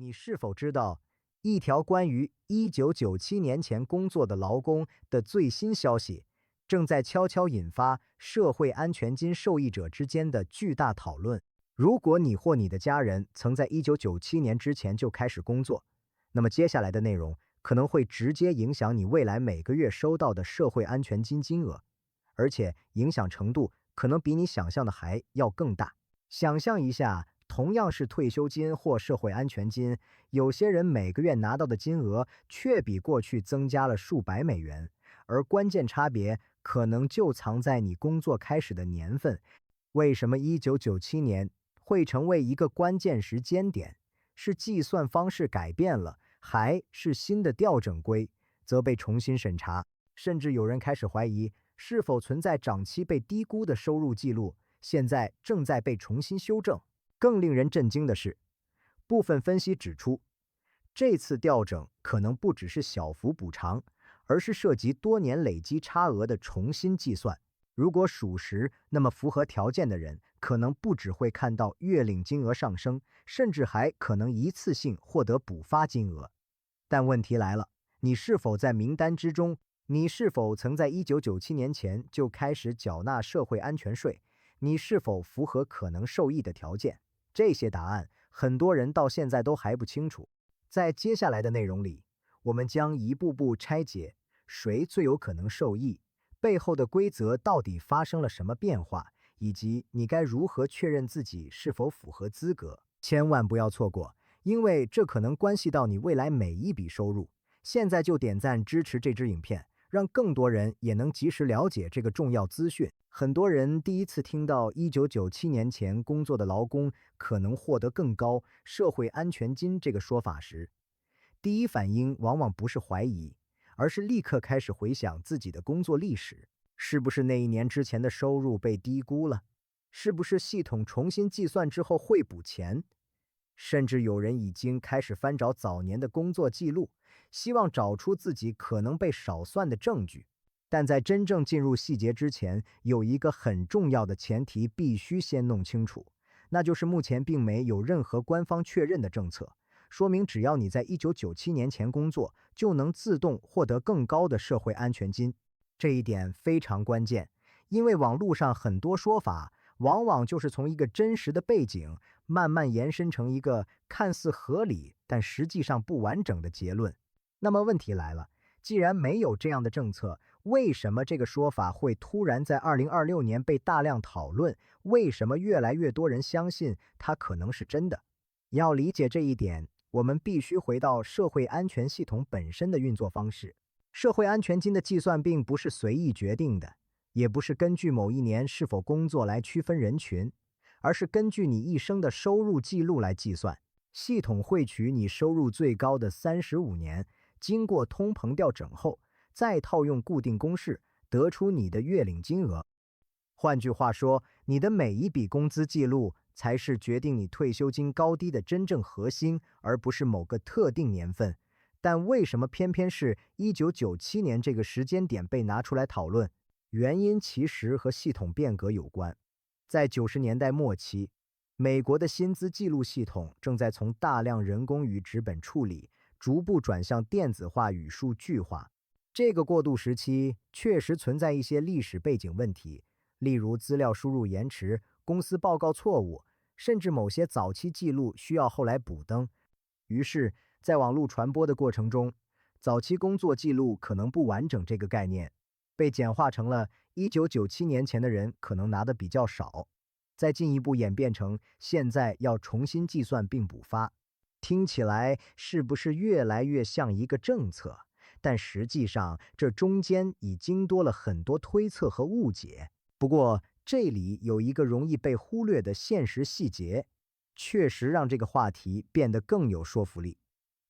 你是否知道，一条关于1997年前工作的劳工的最新消息，正在悄悄引发社会安全金受益者之间的巨大讨论？如果你或你的家人曾在1997年之前就开始工作，那么接下来的内容可能会直接影响你未来每个月收到的社会安全金金额，而且影响程度可能比你想象的还要更大。想象一下，同样是退休金或社会安全金，有些人每个月拿到的金额却比过去增加了数百美元，而关键差别可能就藏在你工作开始的年份。为什么1997年会成为一个关键时间点？是计算方式改变了，还是新的调整规则被重新审查？甚至有人开始怀疑，是否存在长期被低估的收入记录，现在正在被重新修正。更令人震惊的是，部分分析指出，这次调整可能不只是小幅补偿，而是涉及多年累积差额的重新计算。如果属实，那么符合条件的人可能不只会看到月领金额上升，甚至还可能一次性获得补发金额。但问题来了，你是否在名单之中？你是否曾在1997年前就开始缴纳社会安全税？你是否符合可能受益的条件？这些答案，很多人到现在都还不清楚。在接下来的内容里，我们将一步步拆解谁最有可能受益，背后的规则到底发生了什么变化，以及你该如何确认自己是否符合资格。千万不要错过，因为这可能关系到你未来每一笔收入。现在就点赞支持这支影片，让更多人也能及时了解这个重要资讯。很多人第一次听到1997年前工作的劳工可能获得更高社会安全金这个说法时，第一反应往往不是怀疑，而是立刻开始回想自己的工作历史。是不是那一年之前的收入被低估了？是不是系统重新计算之后会补钱？甚至有人已经开始翻找早年的工作记录，希望找出自己可能被少算的证据。但在真正进入细节之前，有一个很重要的前提必须先弄清楚，那就是目前并没有任何官方确认的政策，说明只要你在1997年前工作，就能自动获得更高的社会安全金。这一点非常关键，因为网络上很多说法，往往就是从一个真实的背景，慢慢延伸成一个看似合理，但实际上不完整的结论。那么问题来了，既然没有这样的政策，为什么这个说法会突然在2026年被大量讨论？为什么越来越多人相信它可能是真的？要理解这一点，我们必须回到社会安全系统本身的运作方式。社会安全金的计算并不是随意决定的，也不是根据某一年是否工作来区分人群，而是根据你一生的收入记录来计算。系统会取你收入最高的35年，经过通膨调整后，再套用固定公式，得出你的月领金额。换句话说，你的每一笔工资记录才是决定你退休金高低的真正核心，而不是某个特定年份。但为什么偏偏是1997年这个时间点被拿出来讨论？原因其实和系统变革有关。在90年代末期，美国的薪资记录系统正在从大量人工与纸本处理，逐步转向电子化与数据化。这个过渡时期确实存在一些历史背景问题，例如资料输入延迟、公司报告错误，甚至某些早期记录需要后来补登。于是，在网络传播的过程中，早期工作记录可能不完整这个概念被简化成了1997年前的人可能拿的比较少，再进一步演变成现在要重新计算并补发。听起来是不是越来越像一个政策？但实际上，这中间已经多了很多推测和误解。不过，这里有一个容易被忽略的现实细节，确实让这个话题变得更有说服力。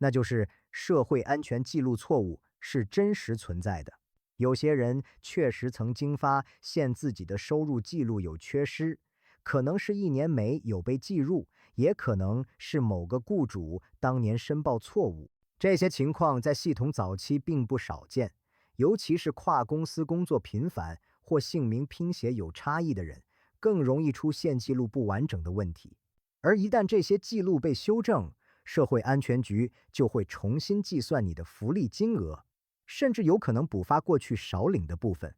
那就是社会安全记录错误是真实存在的。有些人确实曾经发现自己的收入记录有缺失，可能是一年没有被计入，也可能是某个雇主当年申报错误。这些情况在系统早期并不少见，尤其是跨公司工作频繁或姓名拼写有差异的人，更容易出现记录不完整的问题。而一旦这些记录被修正，社会安全局就会重新计算你的福利金额，甚至有可能补发过去少领的部分。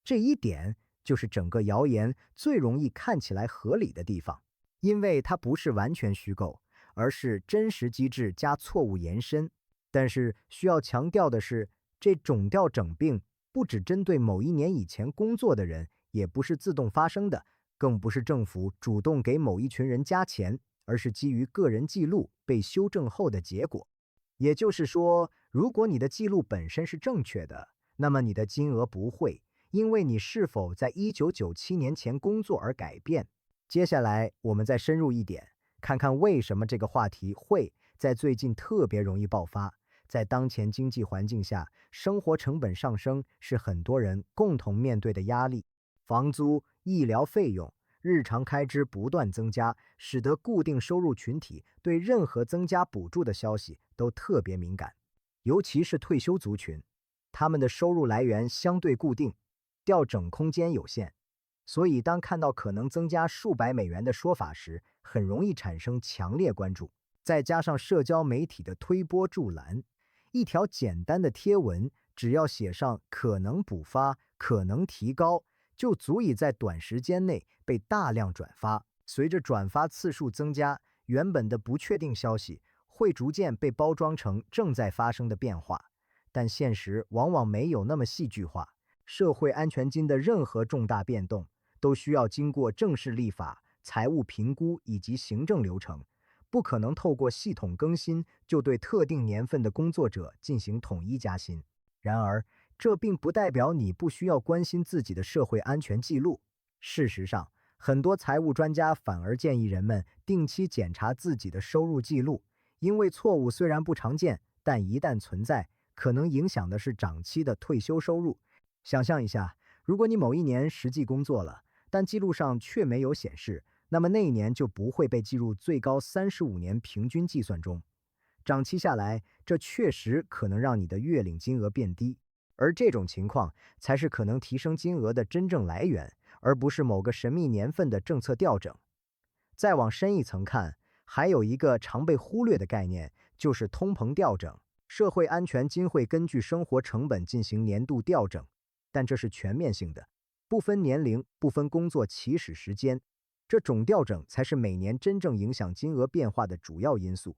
这一点就是整个谣言最容易看起来合理的地方，因为它不是完全虚构，而是真实机制加错误延伸。但是需要强调的是，这种调整并不只针对某一年以前工作的人，也不是自动发生的，更不是政府主动给某一群人加钱，而是基于个人记录被修正后的结果。也就是说，如果你的记录本身是正确的，那么你的金额不会因为你是否在1997年前工作而改变。接下来我们再深入一点，看看为什么这个话题会在最近特别容易爆发。在当前经济环境下，生活成本上升是很多人共同面对的压力。房租、医疗费用、日常开支不断增加，使得固定收入群体对任何增加补助的消息都特别敏感。尤其是退休族群，他们的收入来源相对固定，调整空间有限，所以当看到可能增加数百美元的说法时，很容易产生强烈关注。再加上社交媒体的推波助澜，一条简单的贴文只要写上可能补发、可能提高，就足以在短时间内被大量转发。随着转发次数增加，原本的不确定消息会逐渐被包装成正在发生的变化，但现实往往没有那么戏剧化。社会安全金的任何重大变动都需要经过正式立法、财务评估以及行政流程，不可能透过系统更新就对特定年份的工作者进行统一加薪。然而，这并不代表你不需要关心自己的社会安全记录。事实上，很多财务专家反而建议人们定期检查自己的收入记录，因为错误虽然不常见，但一旦存在，可能影响的是长期的退休收入。想象一下，如果你某一年实际工作了，但记录上却没有显示，那么那一年就不会被计入最高35年平均计算中。长期下来，这确实可能让你的月领金额变低，而这种情况才是可能提升金额的真正来源，而不是某个神秘年份的政策调整。再往深一层看，还有一个常被忽略的概念，就是通膨调整。社会安全金会根据生活成本进行年度调整，但这是全面性的，不分年龄、不分工作起始时间。这种调整才是每年真正影响金额变化的主要因素。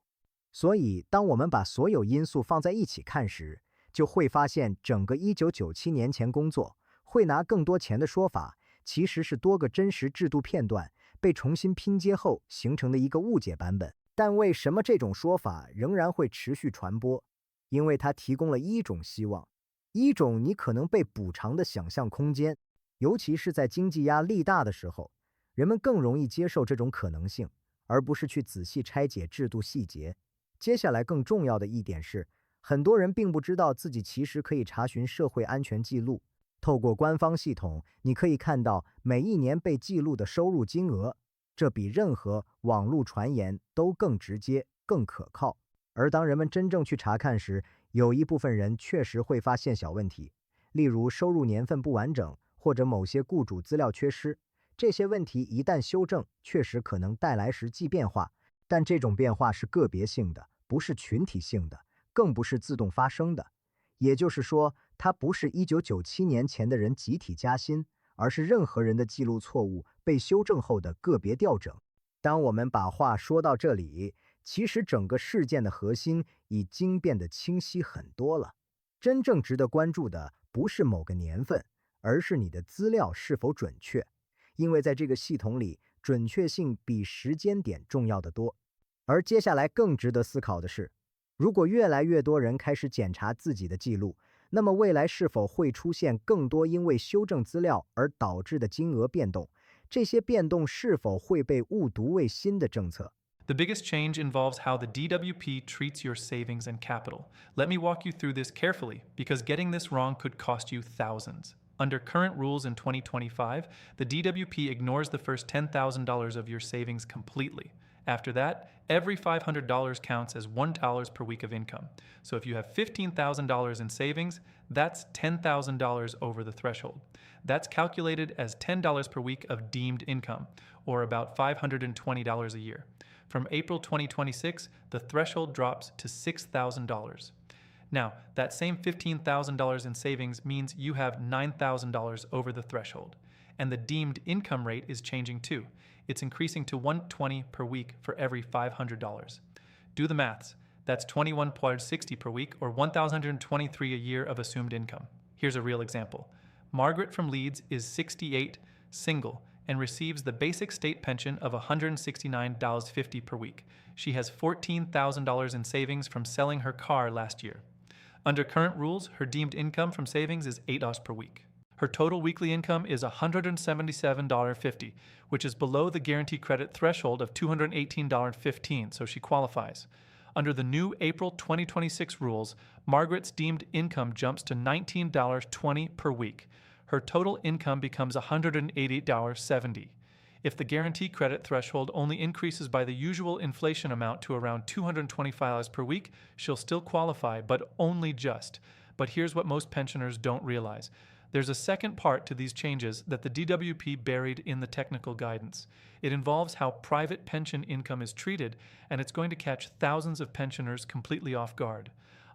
所以，当我们把所有因素放在一起看时，就会发现整个1997年前工作会拿更多钱的说法，其实是多个真实制度片段被重新拼接后形成的一个误解版本。但为什么这种说法仍然会持续传播？因为它提供了一种希望，一种你可能被补偿的想象空间。尤其是在经济压力大的时候，人们更容易接受这种可能性，而不是去仔细拆解制度细节。接下来更重要的一点是，很多人并不知道自己其实可以查询社会安全记录。透过官方系统，你可以看到每一年被记录的收入金额，这比任何网络传言都更直接、更可靠。而当人们真正去查看时，有一部分人确实会发现小问题，例如收入年份不完整，或者某些雇主资料缺失。这些问题一旦修正，确实可能带来实际变化，但这种变化是个别性的，不是群体性的，更不是自动发生的。也就是说，它不是1997年前的人集体加薪，而是任何人的记录错误被修正后的个别调整。当我们把话说到这里，其实整个事件的核心已经变得清晰很多了。真正值得关注的不是某个年份，而是你的资料是否准确。因为在这个系统里，准确性比时间点重要得多。而接下来更值得思考的是，如果越来越多人开始检查自己的记录，那么未来是否会出现更多因为修正资料而导致的金额变动？这些变动是否会被误读为新的政策？The biggest change involves how the DWP treats your savings and capital. Let me walk you through this carefully, because getting this wrong could cost you thousands. Under current rules in 2025, the DWP ignores the first $10,000 of your savings completely. After that, every $500 counts as $1 per week of income. So if you have $15,000 in savings, that's $10,000 over the threshold. That's calculated as $10 per week of deemed income, or about $520 a year. From April 2026, the threshold drops to $6,000. Now, that same $15,000 in savings means you have $9,000 over the threshold. And the deemed income rate is changing too. It's increasing to $120 per week for every $500. Do the maths. That's $21.60 per week, or $1,123 a year of assumed income. Here's a real example. Margaret from Leeds is 68, single, and receives the basic state pension of $169.50 per week. She has $14,000 in savings from selling her car last year. Under current rules, her deemed income from savings is $8 per week. Her total weekly income is $177.50, which is below the guarantee credit threshold of $218.15, so she qualifies. Under the new April 2026 rules, Margaret's deemed income jumps to $19.20 per week. Her total income becomes $180.70. If the guarantee credit threshold only increases by the usual inflation amount to around $225 per week, she'll still qualify, but only just. But here's what most pensioners don't realize. There's a second part to these changes that the DWP buried in the technical guidance. It involves how private pension income is treated, and it's going to catch thousands of pensioners completely off guard.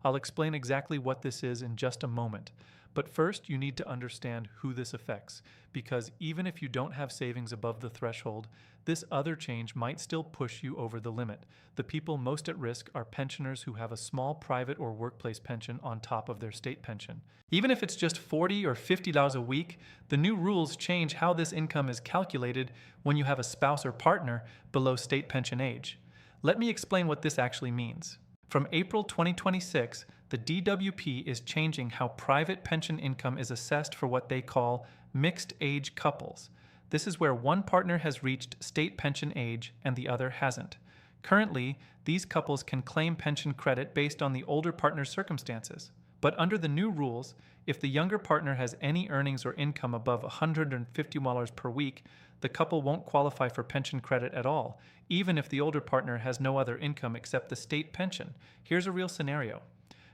I'll explain exactly what this is in just a moment. But first, you need to understand who this affects, because even if you don't have savings above the threshold, this other change might still push you over the limit. The people most at risk are pensioners who have a small private or workplace pension on top of their state pension. Even if it's just $40 or $50 a week, the new rules change how this income is calculated when you have a spouse or partner below state pension age. Let me explain what this actually means. From April 2026, the DWP is changing how private pension income is assessed for what they call mixed-age couples. This is where one partner has reached state pension age and the other hasn't. Currently, these couples can claim pension credit based on the older partner's circumstances. But under the new rules, if the younger partner has any earnings or income above $150 per week, the couple won't qualify for pension credit at all, even if the older partner has no other income except the state pension. Here's a real scenario.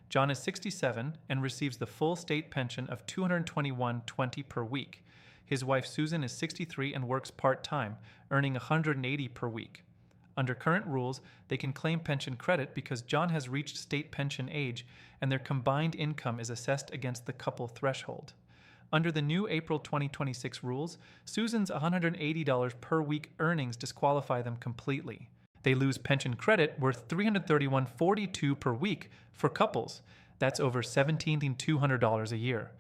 John is 67 and receives the full state pension of $221.20 per week. His wife Susan is 63 and works part-time, earning $180 per week. Under current rules, they can claim pension credit because John has reached state pension age and their combined income is assessed against the couple threshold. Under the new April 2026 rules, Susan's $180 per week earnings disqualify them completely. They lose pension credit worth $331.42 per week for couples. That's over $17,200 a year.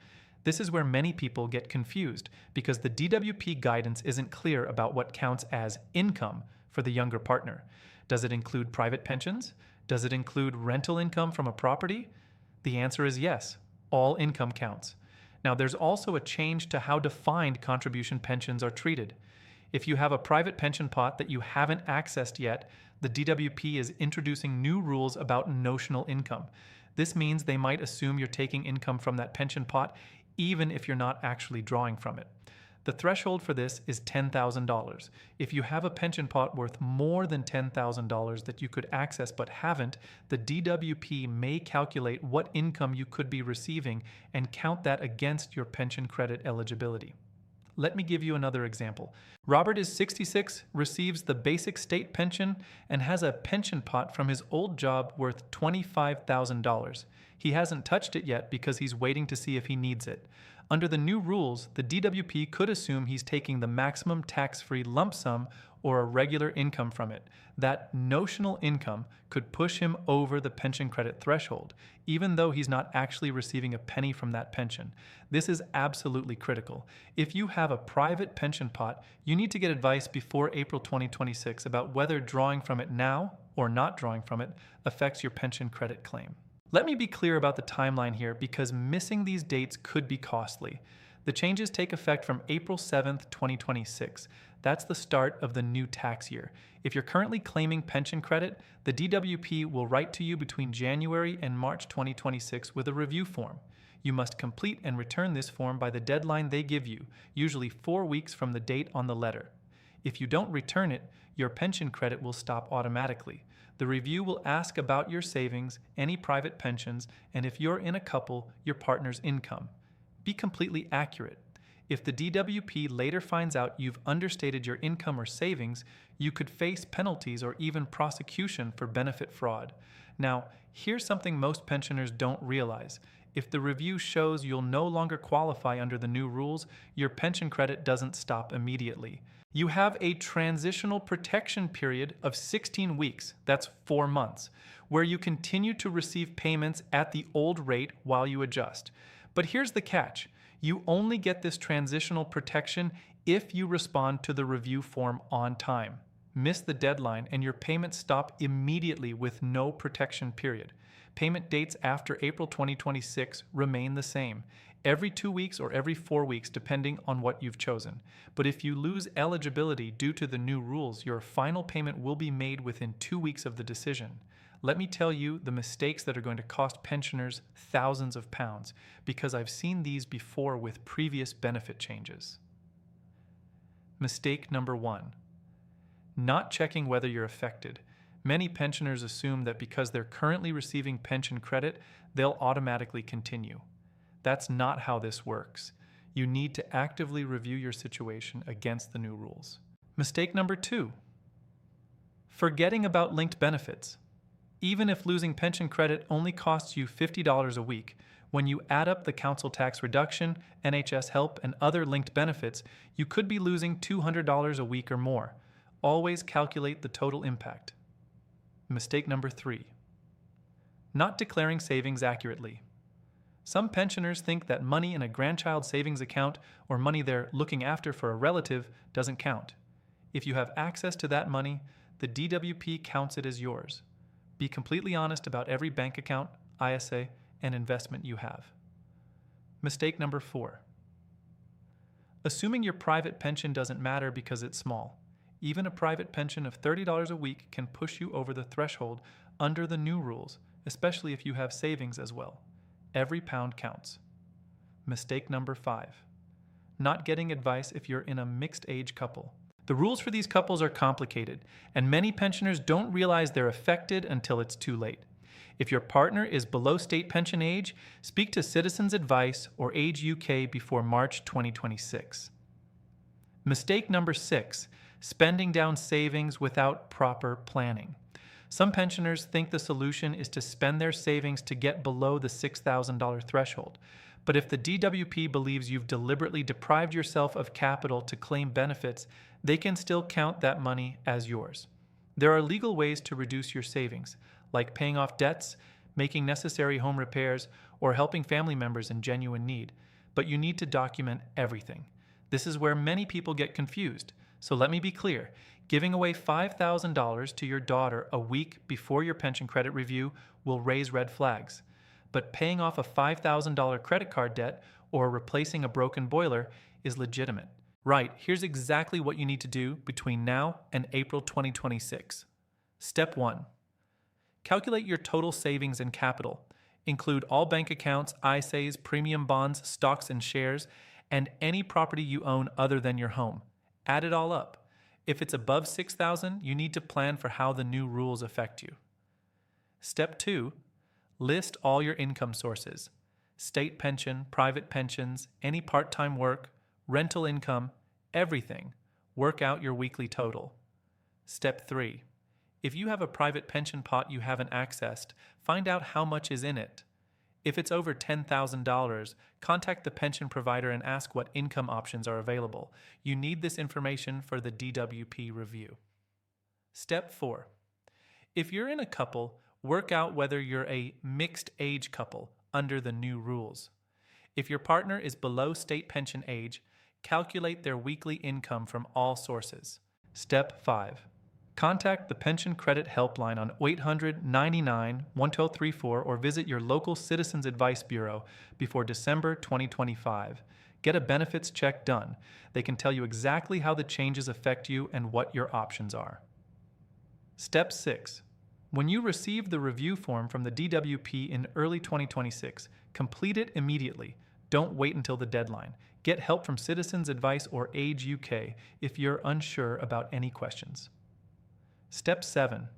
This is where many people get confused because the DWP guidance isn't clear about what counts as income for the younger partner. Does it include private pensions? Does it include rental income from a property? The answer is yes. All income counts. Now, there's also a change to how defined contribution pensions are treated. If you have a private pension pot that you haven't accessed yet, the DWP is introducing new rules about notional income. This means they might assume you're taking income from that pension pot even if you're not actually drawing from it. The threshold for this is $10,000. If you have a pension pot worth more than $10,000 that you could access but haven't, the DWP may calculate what income you could be receiving and count that against your pension credit eligibility. Let me give you another example. Robert is 66, receives the basic state pension, and has a pension pot from his old job worth $25,000. He hasn't touched it yet because he's waiting to see if he needs it. Under the new rules, the DWP could assume he's taking the maximum tax-free lump sum or a regular income from it. That notional income could push him over the pension credit threshold, even though he's not actually receiving a penny from that pension. This is absolutely critical. If you have a private pension pot, you need to get advice before April 2026 about whether drawing from it now or not drawing from it affects your pension credit claim. Let me be clear about the timeline here because missing these dates could be costly. The changes take effect from April 7th, 2026. That's the start of the new tax year. If you're currently claiming pension credit, the DWP will write to you between January and March 2026 with a review form. You must complete and return this form by the deadline they give you, usually 4 weeks from the date on the letter. If you don't return it, your pension credit will stop automatically. The review will ask about your savings, any private pensions, and if you're in a couple, your partner's income. Be completely accurate. If the DWP later finds out you've understated your income or savings, you could face penalties or even prosecution for benefit fraud. Now, here's something most pensioners don't realize. If the review shows you'll no longer qualify under the new rules, your pension credit doesn't stop immediately. You have a transitional protection period of 16 weeks, that's 4 months, where you continue to receive payments at the old rate while you adjust. But here's the catch. You only get this transitional protection if you respond to the review form on time. Miss the deadline and your payments stop immediately with no protection period. Payment dates after April 2026 remain the same, every 2 weeks or every 4 weeks depending on what you've chosen. But if you lose eligibility due to the new rules, your final payment will be made within 2 weeks of the decision. Let me tell you the mistakes that are going to cost pensioners thousands of pounds, because I've seen these before with previous benefit changes. Mistake number 1. Not checking whether you're affected. Many pensioners assume that because they're currently receiving pension credit, they'll automatically continue. That's not how this works. You need to actively review your situation against the new rules. Mistake number 2. Forgetting about linked benefits. Even if losing pension credit only costs you $50 a week, when you add up the council tax reduction, NHS help, and other linked benefits, you could be losing $200 a week or more. Always calculate the total impact. Mistake number 3. Not declaring savings accurately. Some pensioners think that money in a grandchild savings account or money they're looking after for a relative doesn't count. If you have access to that money, the DWP counts it as yours. Be completely honest about every bank account, ISA, and investment you have. Mistake number 4. Assuming your private pension doesn't matter because it's small. Even a private pension of $30 a week can push you over the threshold under the new rules, especially if you have savings as well. Every pound counts. Mistake number 5. Not getting advice if you're in a mixed-age couple. The rules for these couples are complicated, and many pensioners don't realize they're affected until it's too late. If your partner is below state pension age, speak to Citizens Advice or Age UK before March 2026. Mistake number 6. Spending down savings without proper planning. Some pensioners think the solution is to spend their savings to get below the $6,000 threshold. But if the DWP believes you've deliberately deprived yourself of capital to claim benefits, they can still count that money as yours. There are legal ways to reduce your savings, like paying off debts, making necessary home repairs, or helping family members in genuine need. But you need to document everything. This is where many people get confused. So let me be clear, giving away $5,000 to your daughter a week before your pension credit review will raise red flags. But paying off a $5,000 credit card debt or replacing a broken boiler is legitimate. Right, here's exactly what you need to do between now and April 2026. Step 1. Calculate your total savings and capital. Include all bank accounts, ISAs, premium bonds, stocks and shares, and any property you own other than your home. Add it all up. If it's above $6,000, you need to plan for how the new rules affect you. Step 2. List all your income sources. State pension, private pensions, any part-time work, rental income, everything. Work out your weekly total. Step 3. If you have a private pension pot you haven't accessed, find out how much is in it. If it's over $10,000, contact the pension provider and ask what income options are available. You need this information for the DWP review. Step 4. If you're in a couple, work out whether you're a mixed-age couple under the new rules. If your partner is below state pension age, calculate their weekly income from all sources. Step 5. Contact the Pension Credit Helpline on 800-99-1234 or visit your local Citizens Advice Bureau before December 2025. Get a benefits check done. They can tell you exactly how the changes affect you and what your options are. Step 6. When you receive the review form from the DWP in early 2026, complete it immediately. Don't wait until the deadline. Get help from Citizens Advice or Age UK if you're unsure about any questions. Step 7.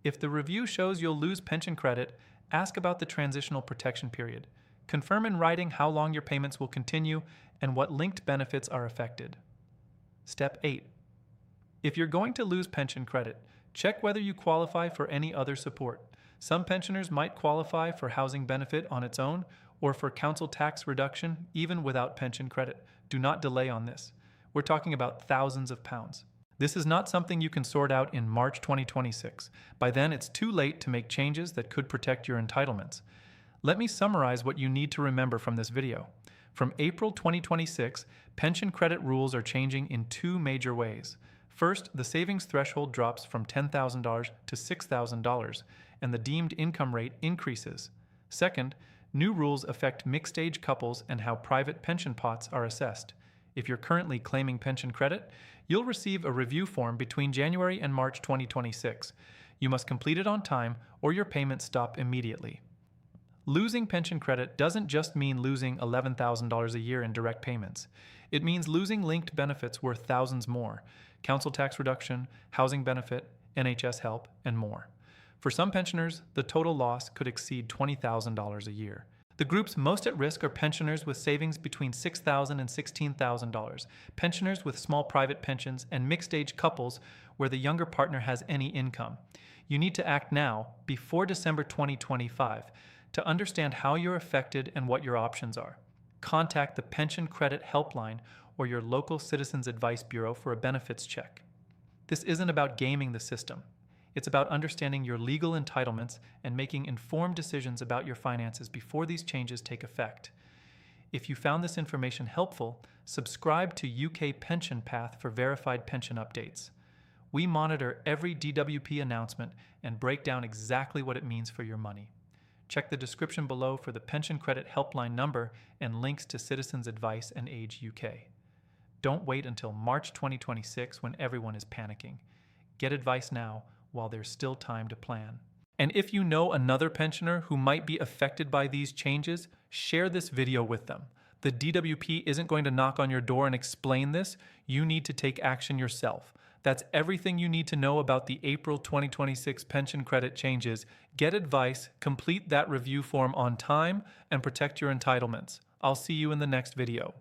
If the review shows you'll lose pension credit, ask about the transitional protection period. Confirm in writing how long your payments will continue and what linked benefits are affected. Step 8. If you're going to lose pension credit, check whether you qualify for any other support. Some pensioners might qualify for housing benefit on its own or for council tax reduction even without pension credit. Do not delay on this. We're talking about thousands of pounds. This is not something you can sort out in March 2026. By then, it's too late to make changes that could protect your entitlements. Let me summarize what you need to remember from this video. From April 2026, pension credit rules are changing in two major ways. First, the savings threshold drops from $10,000 to $6,000, and the deemed income rate increases. Second, new rules affect mixed-age couples and how private pension pots are assessed. If you're currently claiming pension credit, you'll receive a review form between January and March 2026. You must complete it on time or your payments stop immediately. Losing pension credit doesn't just mean losing $11,000 a year in direct payments. It means losing linked benefits worth thousands more: council tax reduction, housing benefit, NHS help, and more. For some pensioners, the total loss could exceed $20,000 a year. The groups most at risk are pensioners with savings between $6,000 and $16,000, pensioners with small private pensions, and mixed-age couples where the younger partner has any income. You need to act now, before December 2025, to understand how you're affected and what your options are. Contact the Pension Credit Helpline or your local Citizens Advice Bureau for a benefits check. This isn't about gaming the system. It's about understanding your legal entitlements and making informed decisions about your finances before these changes take effect. If you found this information helpful, subscribe to UK Pension Path for verified pension updates. We monitor every DWP announcement and break down exactly what it means for your money. Check the description below for the Pension Credit Helpline number and links to Citizens Advice and Age UK. Don't wait until March 2026 when everyone is panicking. Get advice now while there's still time to plan. And if you know another pensioner who might be affected by these changes, share this video with them. The DWP isn't going to knock on your door and explain this. You need to take action yourself. That's everything you need to know about the April 2026 pension credit changes. Get advice, complete that review form on time, and protect your entitlements. I'll see you in the next video.